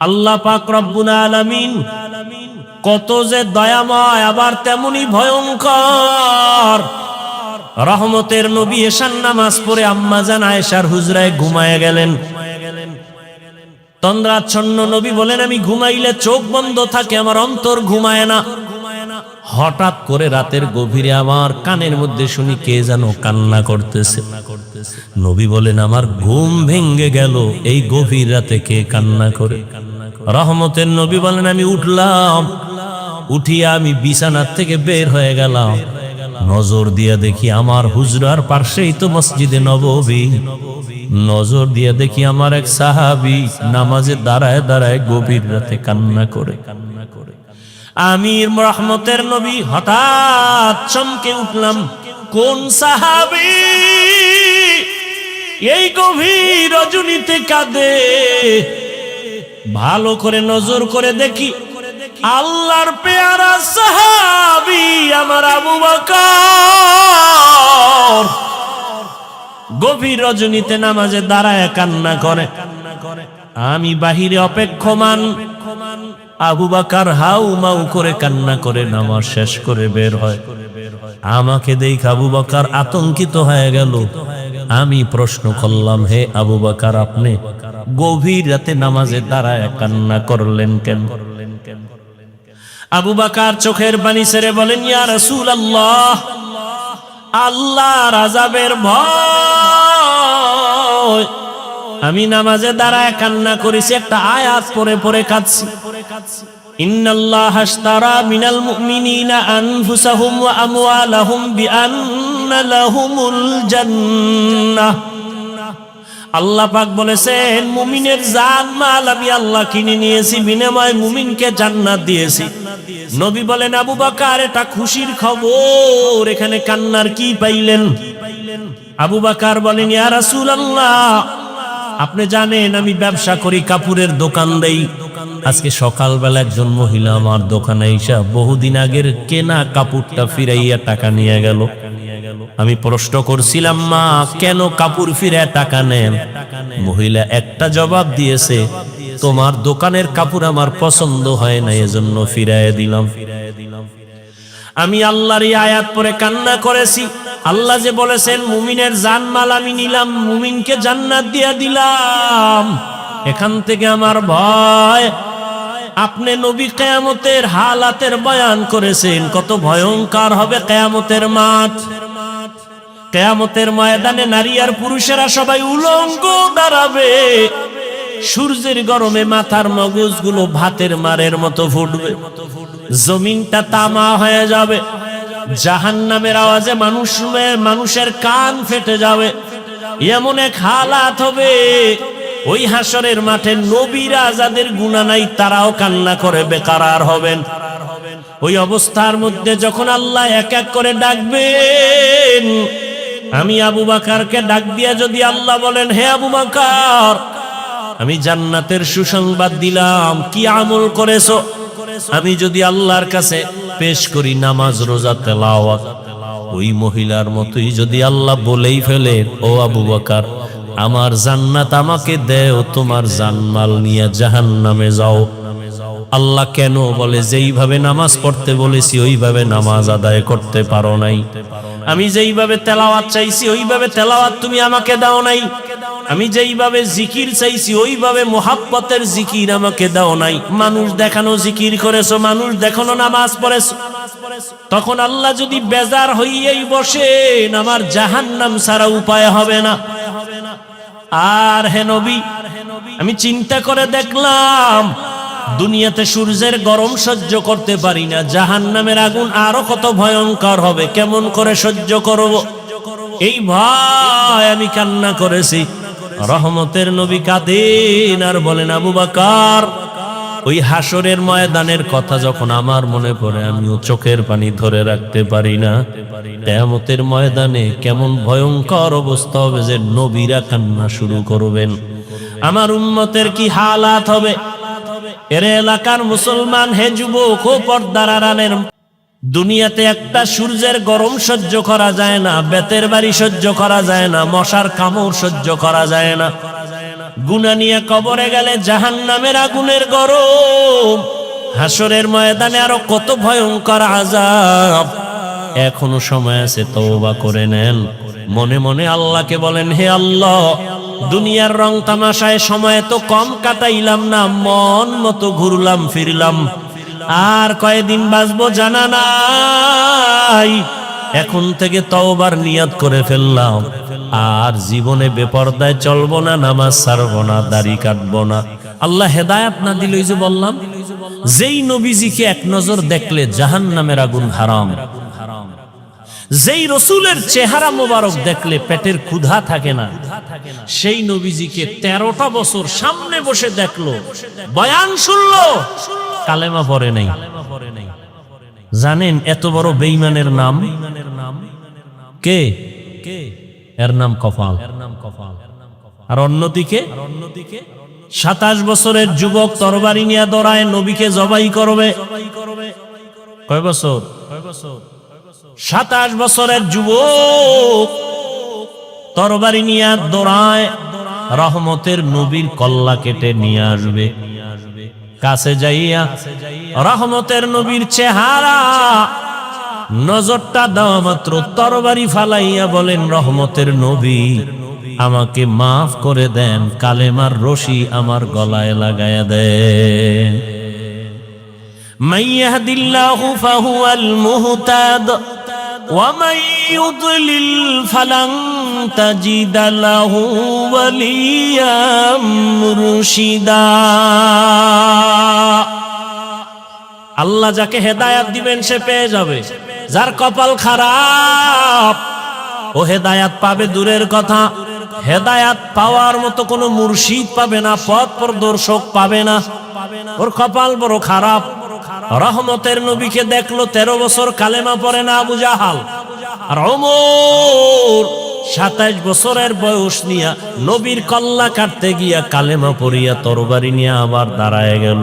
আল্লাহ পাক রব্বুল আলামিন কত যে দয়াময়, আবার তেমনি ভয়ঙ্কর। রহমতের নবী এশার নামাজ পড়ে আম্মাজান আয়েশার হুজরায় ঘুমায় গেলেন। তন্দ্রাচ্ছন্ন নবী বলেন, আমি ঘুমাইলে চোখ বন্ধ থাকে, আমার অন্তর ঘুমায় না। হঠাৎ করে রাতের গভীরে আমার কানের মধ্যে শুনি কে যেন কান্না করতেছে। নবী বলেন, আমার ঘুম ভেঙ্গে গেল, এই গভীর রাতে কে কান্না করে? রহমতের নবী বলেন, আমি উঠলাম, উঠিয়া আমি বিছানার থেকে বের হয়ে গেলাম। নজর দিয়া দেখি আমার হুজরার পাশেই তো মসজিদে নববী। নজর দিয়া দেখি আমার এক সাহাবী নামাজে দাঁড়ায় দাঁড়ায় গভীর রাতে কান্না করে। আমি রহমতের নবী হঠাৎ চমকে উঠলাম, কোন সাহাবী এই গভীর রজনীতে কাঁদে? ভালো করে নজর করে দেখি, আল্লাহর পেয়ারা সাহাবী আমার আবু বকর গভীর রজনীতে নামাজে দাঁড়ায় কান্না করে। আমি বাহিরে অপেক্ষমান, আবু বকর হাউ মাউ করে কান্না করে নামাজ শেষ করে বের হয়। আমাকে দেখে আবু বকর আতঙ্কিত হয়ে গেল। আমি প্রশ্ন করলাম, হে আবু বকর, আপনি গভীর রাতে নামাজে দাঁড়ায় কান্না করলেন কেন? আবু বকর চোখের পানি ছেড়ে বলেন, ইয়া রাসূলুল্লাহ, আল্লাহর আযাবের ভয় আমি নামাজে দাঁড়ায় কান্না করেছি, একটা আয়াত পড়ে পড়ে কাঁদছি। ইন্নাল্লাহা আশতারা মিনাল মুমিনিনা আনফুসাহুম ওয়া আমওয়ালাহুম বিআন্না লাহুমুল জান্নাহ। আল্লাহ পাক বলেছেন, মুমিনের জান মাল আমি আল্লাহ কিনে নিয়েছি, বিনিময়ে মুমিনকে জান্নাত দিয়েছি। নবী বলেন, আবু বকর এটা খুশির খবর, এখানে কান্নার কি পাইলেন? আবু বকর বলেন, ইয়া রাসূলুল্লাহ, আপনি জানেন আমি ব্যবসা করি, কাপড়ের দোকান দেই। আজকে সকালবেলা একজন মহিলা আমার দোকানে এসে বহুদিন আগের কেনা কাপড়টা ফিরাইয়া টাকা নিয়ে গেল। আমি প্রশ্ন করছিলাম, মা কেন কাপড় ফিরায় টাকা নেন? মহিলা একটা জবাব দিয়েছে, তোমার দোকানের কাপড় আমার পছন্দ হয় না, এজন্য ফিরাইয়া দিলাম। আমি আল্লাহর এই আয়াত পড়ে কান্না করেছি। আল্লাহ যে বলেছেন, মুমিনের জানমাল আমি নিলাম, মুমিনকে জান্নাত দিয়া দিলাম। এখান থেকে আমার ভয়, আপনি নবী কিয়ামতের হালাতের বয়ান করেছেন, কত ভয়ঙ্কর হবে কিয়ামতের মাঠ। কিয়ামতের ময়দানে নারী আর পুরুষেরা সবাই উলঙ্গ দাঁড়াবে। সূর্যের গরমে মাথার মগজগুলো ভাতের মারের মতো ফুটবে, জমিনটা তামা হয়ে যাবে। জাহান্নামের আওয়াজে মানুষের কান ফেটে যাবে। এমন এক হালাত হবে, ওই হাসরের মাঠে নবীরা যাদের গুনাহ নাই তারাও কান্না করে বেকারার হবেন। ওই অবস্থার মধ্যে যখন আল্লাহ এক এক করে ডাকবেন, আমি আবু বকরকে ডাক দিয়া যদি আল্লাহ বলেন, হে আবু বকর, আমি জান্নাতের সুসংবাদ দিলাম, কি আমল করেছো? আমি যদি আল্লাহর কাছে পেশ করি নামাজ, রোজা, তেলাওয়াত, ওই মহিলার মতোই যদি আল্লাহ বলেই ফেলে, ও আবু বকর, আমার জান্নাত আমাকে দেও, তোমার জানমাল নিয়ে জাহান্নামে যাও। আল্লাহ কেন বলে, যেইভাবে নামাজ পড়তে বলেছি ওইভাবে নামাজ আদায় করতে পারো নাই। আমি যেইভাবে তেলাওয়াত চাইছি ওইভাবে তেলাওয়াত তুমি আমাকে দাও নাই। আমি যেইভাবে জিকির চাইছি ওইভাবে মোহাব্বতের জিকির আমাকে দাও নাই। মানুষ দেখানো জিকির করেছো, মানুষ দেখানো নামাজ পড়েছো। তখন আল্লাহ যদি বেজার হইয়াই বসেন, আমার জাহান্নাম ছাড়া উপায় হবে না। আর হে নবী, আমি চিন্তা করে দেখলাম, দুনিয়াতে সূর্যের গরম সহ্য করতে পারি না, জাহান্নামের আগুন আরো কত ভয়ঙ্কর হবে, কেমন করে সহ্য করব? এই ভয় আমি কান্না করেছি। রহমতের নবী কাঁদেন আর বলেন, আবু বকর, ওই হাসরের ময়দানের কথা যখন আমার মনে পড়ে, আমিও চোখের পানি ধরে রাখতে পারি না। কিয়ামতের ময়দানে কেমন ভয়ঙ্কর অবস্থা হবে যে নবীরা কান্না শুরু করবেন। আমার উম্মতের কি হালাত হবে? এর এলাকার মুসলমান, হে যুবক, ও পর্দার আড়ালের, দুনিয়াতে একটা সূর্যের গরম সহ্য করা যায় না, বেতের বাড়ি সহ্য করা যায় না, মশার কামড় সহ্য করা যায় না। গুনাহ নিয়ে কবরে গেলে জাহান্নামের আগুনের গরম, হাসরের ময়দানে আরো কত ভয়ঙ্কর আযাব। এখনো সময় আছে, তওবা করে নেন। মনে মনে আল্লাহকে বলেন, হে আল্লাহ, দুনিয়ার রং তামাশায় সময় তো কম কাটাইলাম না, মন মতো ঘুরলাম ফিরলাম, আর কয়দিন বাঁচবো জানা নাই। এখন থেকে তওবার নিয়ত করে ফেললাম, আর জীবনে বেপরদায় চলবো না, নামাজ ছাড়বো না, দাড়ি কাটবো না। আল্লাহ হেদায়েত না দিল, এই যে বললাম, যেই নবীজিকে এক নজর দেখলে জাহান্নামের আগুন হারাম, যেই রসুলের চেহারা মোবারক দেখলে পেটের ক্ষুধা থাকে না, সেই নবীজিকে 13টা বছর সামনে বসে দেখলো, বয়ান শুনলো, কালেমা পড়ে নাই। জানেন এত বড় বেঈমানের নাম কে? এর নাম কপাল। আর অন্যদিকে 27 বছরের যুবক তরবারি নিয়ে দৌড়ায়, নবীকে জবাই করবে। কয় বছর? 27 বছরের যুবক তরবারি নিয়ে দৌড়ায়, রহমতের নবীর কল্লা কেটে নিয়ে আসবে। কাছে যাইয়া রহমতের নবীর চেহারা নজরটা দেওয়া মাত্র তরবারি ফালাইয়া বলেন, রহমতের নবী, আমাকে মাফ করে দেন, কালেমার রশি আমার গলায় লাগায়া দেন। মাইয়াহদিল্লাহু ফাহুয়াল মুহতাদ ওয়া মান ইউদ্লিল ফালান তাজিদা লাহু ওয়ালিয়াম মুরশিদা। আল্লাহ যাকে হেদায়াত দিবেন সে পেয়ে যাবে, যার কপাল খারাপ ও হেদায়াত পাবে দূরের কথা, হেদায়াত পাওয়ার মতো কোনো মুর্শিদ পাবে না, পথ প্রদর্শক পাবে না, ওর কপাল বড় খারাপ। রহমতের নবীকে দেখলো, 13 বছর কালেমা পড়ে না আবু জাহাল। আর ওমর 27 বছরের বয়স নিয়া নবীর কল্লা কাটতে গিয়া কালেমা পড়িয়া তরবারি নিয়ে আবার দাঁড়ায় গেল।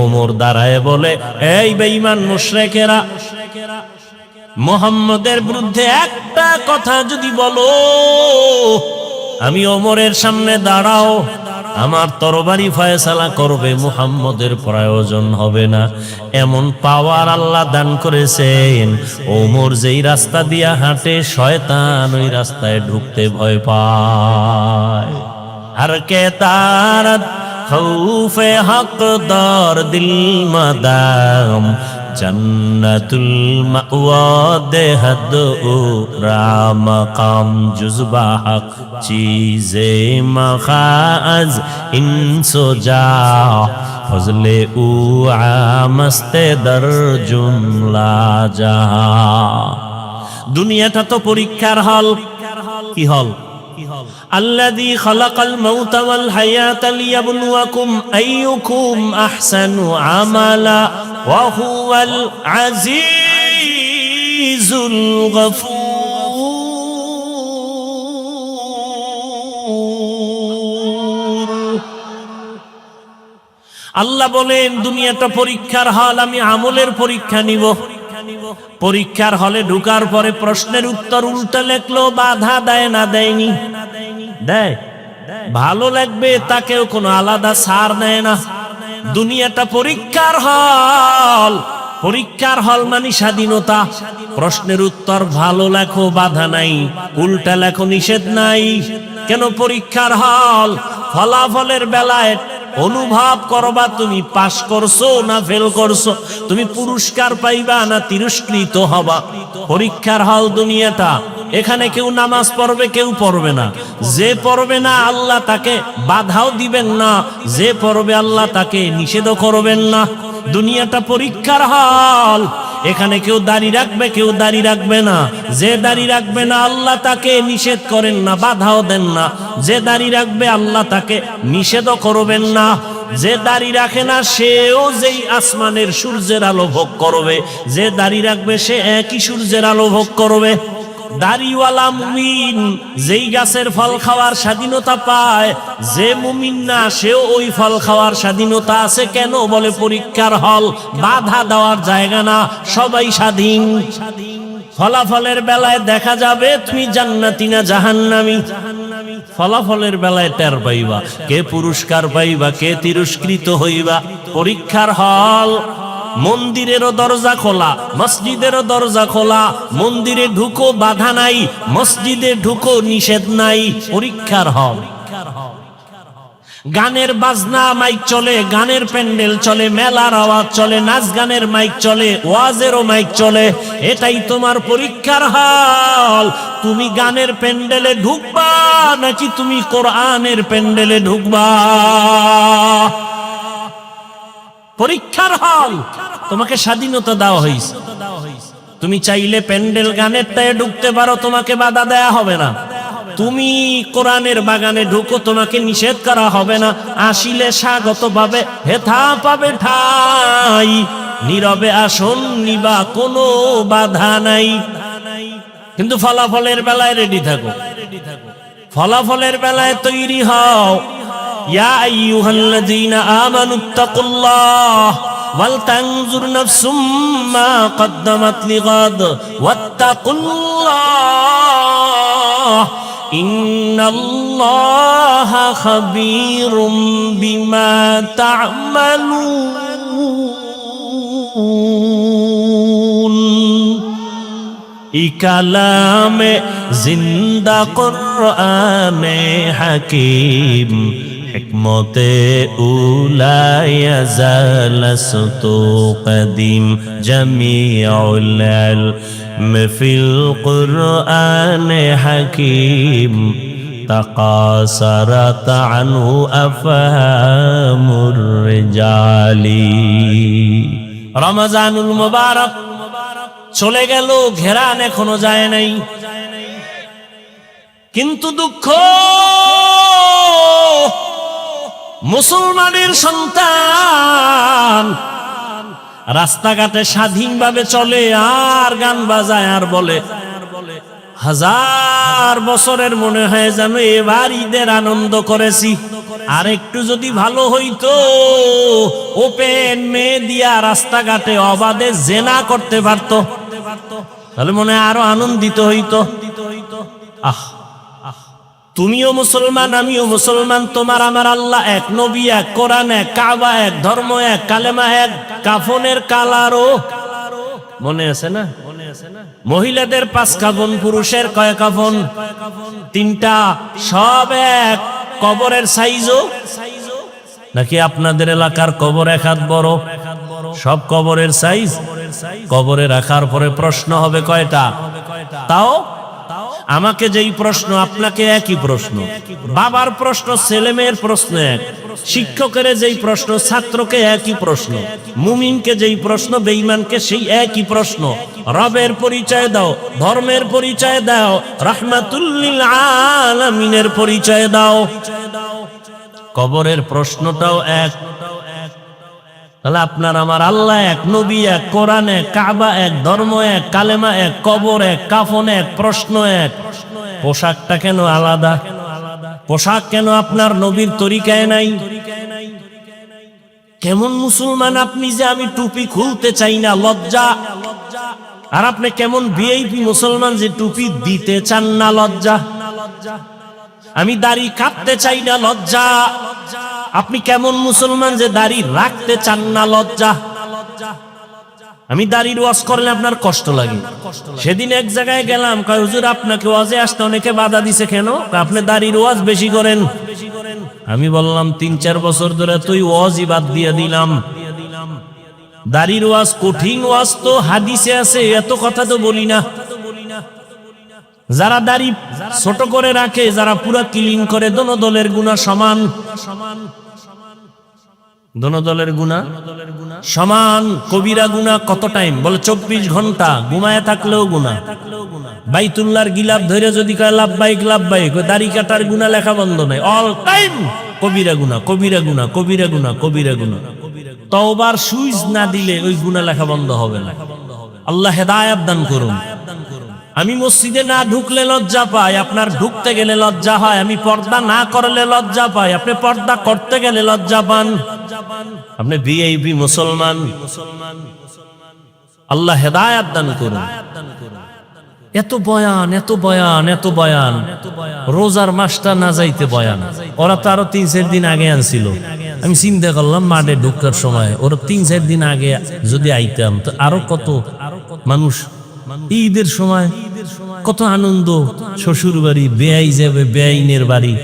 ওমর দাঁড়ায় বলে, এই বেঈমান মুশরিকেরা, মুহাম্মদের বিরুদ্ধে একটা কথা যদি বলো, আমি ওমরের সামনে দাঁড়াও, আমার তরবারি ফয়সালা করবে, মুহাম্মদের প্রয়োজন হবে না। এমন পাওয়ার আল্লাহ দান করেছেন, ওমর যেই রাস্তা দিয়া হাঁটে শয়তান ওই রাস্তায় ঢুকতে ভয় পায়। আর কে তারাত খৌফে হকদার দিল মাদাম, জন্নতুল মাওয়া দেহদ রামকাম জুজবা হক চীজে মখাজ ইনসো যা ফজলে উ আমস্তে দর জুমলা জাহা। দুনিয়াটা তো পরীক্ষার হল। কি হল? الذي خلق الموت والحياة ليبلوكم أيكم أحسن عملا وهو العزيز الغفور। আল্লাহ বলেন দুনিয়াটা পরীক্ষার হল, আমি আমলের পরীক্ষা নিব। পরীক্ষার হলে ঢুকার পরে প্রশ্নের উত্তর উল্টা লেখলো, বাধা দেয় না? দেয়নি? দেয়। ভালো লাগবে তাকেও কোনো আলাদা ছাড় নেয় না। দুনিয়াটা পরীক্ষার হল। পরীক্ষার হল মানে স্বাধীনতা। প্রশ্নের উত্তর ভালো লেখো, বাধা নাই, উল্টা লেখো, নিষেধ নাই। কেন পরীক্ষার হল? ফলাফলের বেলায় অনুভব করবা তুমি পাস করছো না ফেল করছো, তুমি পুরস্কার পাইবা না তিরস্কৃত হবা। পরীক্ষার হল দুনিয়াটা। এখানে কেউ নামাজ পড়বে, কেউ পড়বে না। যে পড়বে না আল্লাহ তাকে বাধাও দিবেন না, যে পড়বে আল্লাহ তাকে নিষেধও করবেন না। দুনিয়াটা পরীক্ষার হল। এখানে কেউ দাড়ি রাখবে, কেউ দাড়ি রাখবে না। যে দাড়ি রাখবে না আল্লাহ তাকে নিষেধ করেন না, বাধাও দেন না। যে দাড়ি রাখবে আল্লাহ তাকে নিষেধও করবেন না। যে দাড়ি রাখে না সেও যেই আসমানের সূর্যের আলো ভোগ করবে, যে দাড়ি রাখবে সে একই সূর্যের আলো ভোগ করবে। দাড়িওয়ালা মুমিন যেই গাছের ফল খাওয়ার স্বাধীনতা পায়, যে মুমিন না সেও ওই ফল খাওয়ার স্বাধীনতা আছে। কেন? বলে পরীক্ষার হল, বাধা দেওয়ার জায়গা না, সবাই স্বাধীন। ফলাফলের বেলায় দেখা যাবে তুমি জান্নাতি না জাহান্নামী। ফলাফলের বেলায় টের পাইবা কে পুরস্কার পাইবা কে তিরস্কৃত হইবা। পরীক্ষার হল। মন্দিরেরও দরজা খোলা, মসজিদেরও দরজা খোলা। মন্দিরে ঢুকো বাধা নাই, মসজিদে ঢুকো নিষেধ নাই। পরীক্ষার হল। গানের বাজনা মাইক চলে, গানের প্যান্ডেল চলে, মেলার আওয়াজ চলে, নাচ গানের মাইক চলে, ওয়াজেরও মাইক চলে। এটাই তোমার পরীক্ষার হল। তুমি গানের প্যান্ডেলে ঢুকবা নাকি তুমি কোরআনের প্যান্ডেলে ঢুকবা? পরীক্ষার হল। তোমাকে স্বাধীনতা দেওয়া হয়েছে, তুমি চাইলে প্যান্ডেল গানেরটায় ঢুকতে পারো, তোমাকে বাধা দেয়া হবে না। তুমি কোরআনের বাগানে ঢুকো, তোমাকে নিষেধ করা হবে না। আসিলে স্বাগত পাবে, হেথা পাবে ঠাই। নীরবে আসন নিবা, কোনো বাধা নাই। কিন্তু ফলাফলের বেলায় রেডি থাকো, ফলাফলের বেলায় তৈরি হও। ইয়া আইয়ুহাল্লাযীনা আমানুত্তাকুল্লাহ ওয়াল তানজুর নাফসুম মা কদ্দামাত লিগাদ ওয়াত্তাকুল্লাহ ইন্নাল্লাহা খাবীরুম বিমা তা'মালুন। ই কালামে জিন্দা কুরআনে হাকীম হিকমতে উলায়া জালাসতু কদিম জামিউল ইলম ফিল কুরআনে হাকীম তাকাসারাত আনহু আফহামুর রিজালি। রমজানুল মুবারক চলে গেল, ঘেরান এখনো যায় নাই। কিন্তু দুঃখ, মুসলমানের সন্তান রাস্তাঘাটে স্বাধীনভাবে চলে আর গান বাজায় আর বলে, হাজার বছরের মনে হয় যেন এবার ঈদের আনন্দ করেছি। আর একটু যদি ভালো হইতো, ওপেন মেয়ে দিয়া রাস্তাঘাটে অবাধে জেনা করতে পারতো, তাহলে মনে হয় আরো আনন্দিত হইতো। আহ, তুমিও মুসলমান, আমিও মুসলমান, তোমার আমার আল্লাহ এক, নবী এক, কোরআন এক, কাবা এক, ধর্ম এক, কালেমা এক, কাফনের কালারও মনে আছে না? মহিলাদের 5 কাফন, পুরুষের কয় কাফন? 3টা, সব এক। কবরের সাইজও নাকি আপনাদের এলাকার কবর এক হাত বড়? সব কবরের সাইজ। কবরে রাখার পরে প্রশ্ন হবে কয়টা? তাও আমাকে যেই প্রশ্ন, আপনাকে একই প্রশ্ন। বাবার প্রশ্ন, ছেলে মেয়ের প্রশ্ন এক। শিক্ষকের যেই প্রশ্ন, ছাত্রকে একই প্রশ্ন। মুমিনকে যেই প্রশ্ন, বেঈমানকে সেই একই প্রশ্ন। রবের পরিচয় দাও, ধর্মের পরিচয় দাও, রাহমাতুল লিল আলামিনের পরিচয় দাও। কবরের প্রশ্নটাও এক। তাহলে আপনার আমার আল্লাহ এক, নবী এক, কোরআন এক, কাবা এক, ধর্ম এক, কালেমা এক, কবর এক, কাফন এক, প্রশ্ন এক। পোশাকটা কেন আলাদা? পোশাক কেন আপনার নবীর তরিকায় নাই? কেমন মুসলমান আপনি যে আমি টুপি খুলতে চাই না, লজ্জা। আর আপনি কেমন ভিআইপি মুসলমান যে টুপি দিতে চান না, লজ্জা। আমি দাড়ি কাটতে চাই না, লজ্জা। আপনি কেমন মুসলমান যে দাড়ি রাখতে চান না, লজ্জা। আমি দাড়ির ওয়াজ করলে আপনার কষ্ট লাগে। সেদিন এক জায়গায় গেলাম, কয় হুজুর আপনাকে ওয়াজে আসতে অনেকে বাধা দিছে কেন? আপনি দাড়ির ওয়াজ বেশি করেন। আমি বললাম 3-4 বছর ধরে তুই ওয়াজই বাদ দিয়ে দিলাম। দাড়ির ওয়াজ কঠিন ওয়াজ তো হাদিসে আছে, এত কথা তো বলি না। যারা দাড়ি ছোট করে রাখে, যারা পুরা ক্লিন করে, দোনো দলের গুনাহ সমান। দোনো দলের গুনাহ সমান। কবিরা গুনাহ কত টাইম? বলে 24 ঘন্টা ঘুমায় থাকলেও গুনাহ। বাইতুল্লাহর গিলাপ ধরে যদি কয় লাব্বাইক লাব্বাইক, দাড়ি কাটার গুনাহ লেখা বন্ধ নাই, অল টাইম কবিরা গুনাহ, কবিরা গুনাহ, কবিরা গুনাহ, কবিরা গুনাহ। তওবার সুইচ না দিলে ওই গুনাহ লেখা বন্ধ হবে না। আল্লাহ হেদায়েত দান করুন। আমি মসজিদে না ঢুকলে লজ্জা পাই, আপনার ঢুকতে গেলে লজ্জা হয়। আমি পর্দা না করলে লজ্জা পাই, আপনি পর্দা করতে গেলে লজ্জা পান। আপনি ভিআইপি মুসলমান। আল্লাহ হেদায়েত দান করুন। এত বয়ান, এত বয়ান, এত বয়ান, রোজার মাসটা না যাইতে বয়ান। ওরা তো আরো 3-4 দিন আগে আনছিল। আমি চিন্তা করলাম মাঠে ঢুকার সময় ওরা 3-4 দিন আগে যদি আইতাম তো আরো কত মানুষ। ঈদের সময় কত আনন্দ, শ্বশুর বাড়ি, বেয়াই যাবে বেআইনের বাড়ি,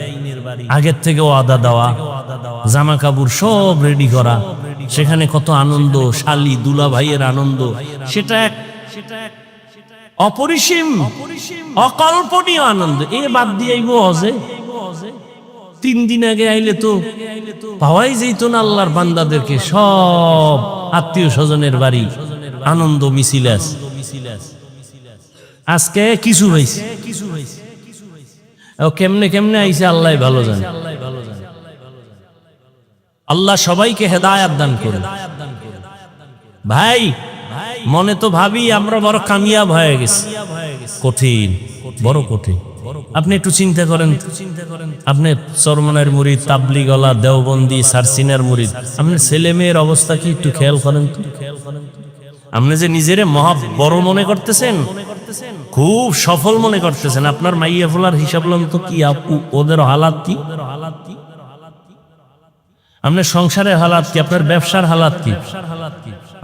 আগের থেকে ওয়াদা দেওয়া, জামা কাপড় সব রেডি করা, সেখানে কত আনন্দ, শালি দুলা ভাইয়ের আনন্দ, সেটা এক অপরিসীম অকল্পনীয় আনন্দ। এ বাদ দিয়ে আইব হজে, 3 দিন আগে আইলে তো পাওয়াই যেত না আল্লাহর বান্দাদেরকে। সব আত্মীয় স্বজনের বাড়ি আনন্দ মিছিল আছে। আজকে কিছু হয়েছে, কেমনে কেমনে আইছে আল্লাহ ভালো জানে। আল্লাহ সবাইকে হেদায়াত দান করুন। ভাই মনে তো ভাবি আমরা বড় কামিয়াব হয়ে গেছি, কঠিন, বড় কঠিন। আপনি একটু চিন্তা করেন, আপনি চরমনের মুরিদ, তাবলিগওয়ালা, দেওবন্দি, সারসিনার মুরিদ, আপনার ছেলে মেয়ের অবস্থা কি একটু খেয়াল করেন তো। আপনি যে নিজেরে মহা বড় মনে করতেছেন, খুব সফল মনে করতেছেন, আপনার মাইয়া ফোলার হিসাব লন তো কি, আপু ওদের হালাত কি, আপনার সংসারের হালাত কি, আপনার ব্যবসার হালাত কি,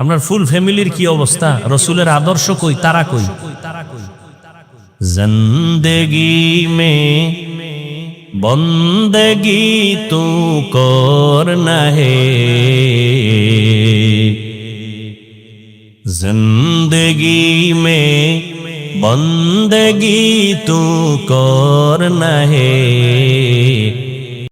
আপনার ফুল ফ্যামিলির কি অবস্থা, রসুলের আদর্শ কই, তারা কই। জিন্দেগি মে বন্দেগি তু করনা হে, जिंदगी में बंदगी तू करना है।